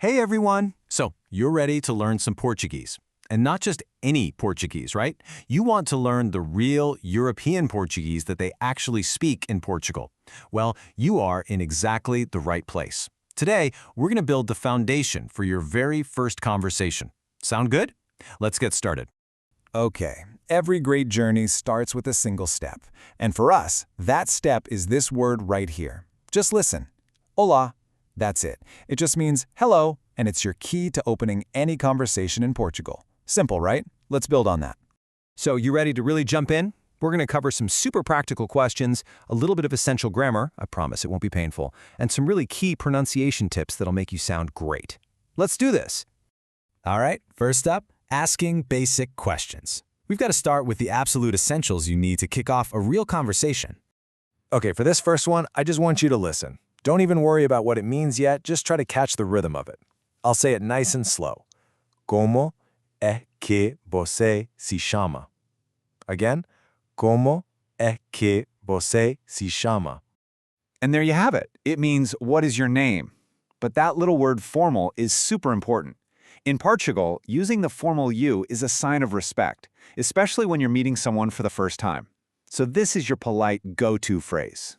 Hey everyone! So, you're ready to learn some Portuguese. And not just any Portuguese, right? You want to learn the real European Portuguese that they actually speak in Portugal. Well, you are in exactly the right place. Today, we're going to build the foundation for your very first conversation. Sound good? Let's get started. Okay, every great journey starts with a single step. And for us, that step is this word right here. Just listen. Olá. That's it. It just means hello, and it's your key to opening any conversation in Portugal. Simple, right? Let's build on that. So, you ready to really jump in? We're going to cover some super practical questions, a little bit of essential grammar, I promise it won't be painful, and some really key pronunciation tips that'll make you sound great. Let's do this! All right, first up, asking basic questions. We've got to start with the absolute essentials you need to kick off a real conversation. Okay, for this first one, I just want you to listen. Don't even worry about what it means yet, just try to catch the rhythm of it. I'll say it nice and slow. Como é que você se chama? Again, como é que você se chama? And there you have it. It means, what is your name? But that little word formal is super important. In Portugal, using the formal you is a sign of respect, especially when you're meeting someone for the first time. So this is your polite go-to phrase.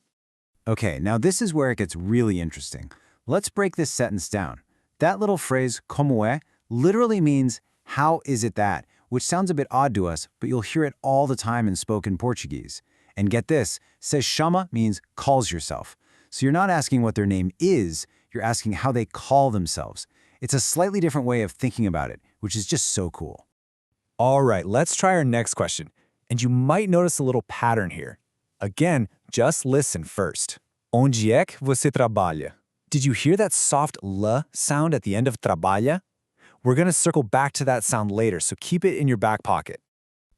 Okay, now this is where it gets really interesting. Let's break this sentence down. That little phrase, como é, literally means, how is it that, which sounds a bit odd to us, but you'll hear it all the time in spoken Portuguese. And get this, se chama means calls yourself. So you're not asking what their name is, you're asking how they call themselves. It's a slightly different way of thinking about it, which is just so cool. All right, let's try our next question. And you might notice a little pattern here. Again, just listen first. Onde é que você trabalha? Did you hear that soft L sound at the end of trabalha? We're going to circle back to that sound later, so keep it in your back pocket.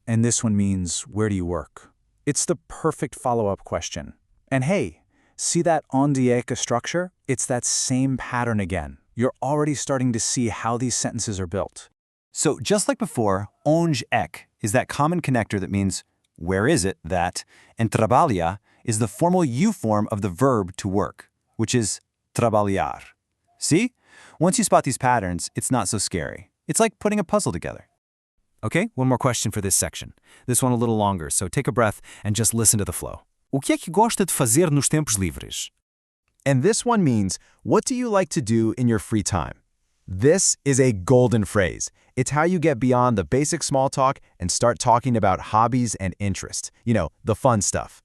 And this one means, where do you work? It's the perfect follow-up question. And hey, see that onde é que structure? It's that same pattern again. You're already starting to see how these sentences are built. So, just like before, onde é que is that common connector that means, where is it that, and trabalha is the formal you form of the verb to work, which is trabalhar. See? Once you spot these patterns, it's not so scary. It's like putting a puzzle together. Okay, one more question for this section. This one a little longer, so take a breath and just listen to the flow. O que é que gosta de fazer nos tempos livres? And this one means, what do you like to do in your free time? This is a golden phrase. It's how you get beyond the basic small talk and start talking about hobbies and interests. You know, the fun stuff.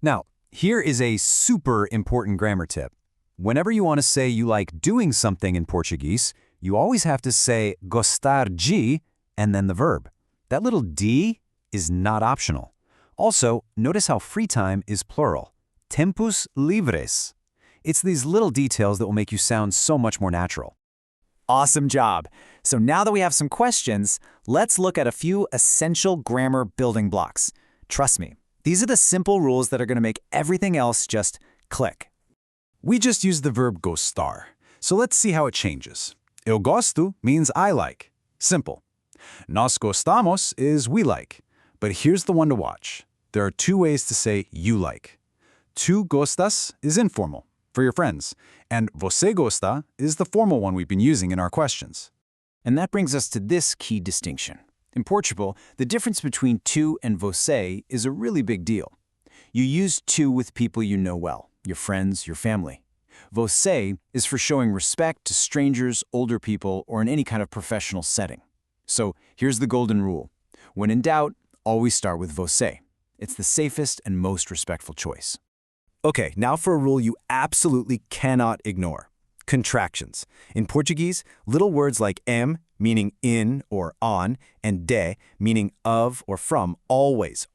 Now, here is a super important grammar tip. Whenever you want to say you like doing something in Portuguese, you always have to say gostar de and then the verb. That little d is not optional. Also, notice how free time is plural. Tempos livres. It's these little details that will make you sound so much more natural. Awesome job! So now that we have some questions, let's look at a few essential grammar building blocks. Trust me, these are the simple rules that are going to make everything else just click. We just used the verb gostar, so let's see how it changes. Eu gosto means I like. Simple. Nós gostamos is we like. But here's the one to watch. There are two ways to say you like. Tu gostas is informal, for your friends, and você gosta is the formal one we've been using in our questions. And that brings us to this key distinction. In Portugal, the difference between tu and você is a really big deal. You use tu with people you know well, your friends, your family. Você is for showing respect to strangers, older people, or in any kind of professional setting. So here's the golden rule. When in doubt, always start with você. It's the safest and most respectful choice. Okay, now for a rule you absolutely cannot ignore. Contractions. In Portuguese, little words like em, meaning in or on, and de, meaning of or from, always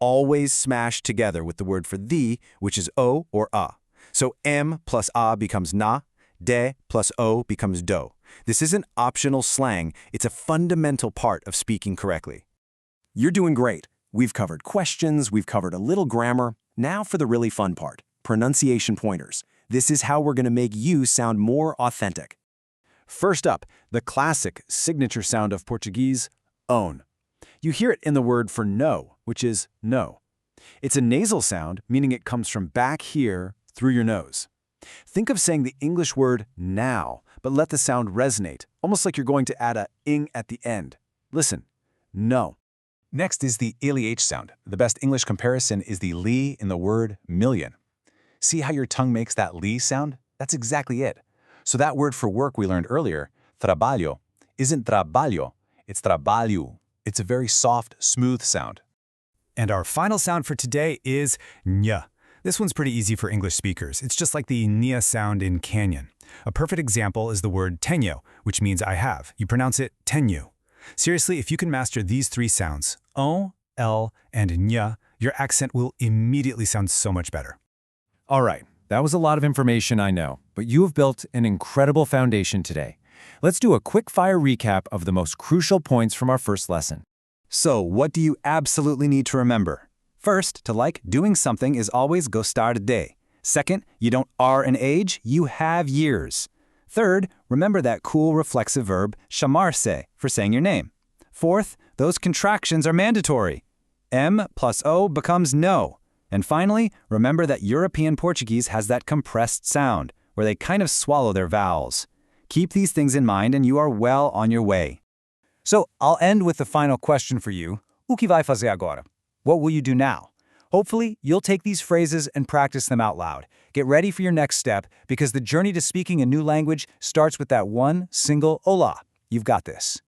smash together with the word for the, which is o or a. So em plus a becomes na, de plus o becomes do. This isn't optional slang, it's a fundamental part of speaking correctly. You're doing great. We've covered questions, we've covered a little grammar. Now for the really fun part. Pronunciation pointers. This is how we're going to make you sound more authentic. First up, the classic signature sound of Portuguese, own. You hear it in the word for no, which is no. It's a nasal sound, meaning it comes from back here through your nose. Think of saying the English word now, but let the sound resonate, almost like you're going to add a ing at the end. Listen. No. Next is the ALH sound. The best English comparison is the li in the word million. See how your tongue makes that li sound? That's exactly it. So that word for work we learned earlier, trabalho, isn't trabalho, it's trabalho. It's a very soft, smooth sound. And our final sound for today is nya. This one's pretty easy for English speakers. It's just like the nia sound in canyon. A perfect example is the word tenho, which means I have. You pronounce it tenho. Seriously, if you can master these three sounds, o, l, and nya, your accent will immediately sound so much better. All right, that was a lot of information, I know, but you have built an incredible foundation today. Let's do a quick-fire recap of the most crucial points from our first lesson. So, what do you absolutely need to remember? First, to like doing something is always gostar de. Second, you don't are an age, you have years. Third, remember that cool reflexive verb chamar-se for saying your name. Fourth, those contractions are mandatory. M plus O becomes no. And finally, remember that European Portuguese has that compressed sound, where they kind of swallow their vowels. Keep these things in mind and you are well on your way. So I'll end with the final question for you. O que vai fazer agora? What will you do now? Hopefully, you'll take these phrases and practice them out loud. Get ready for your next step, because the journey to speaking a new language starts with that one single hola. You've got this.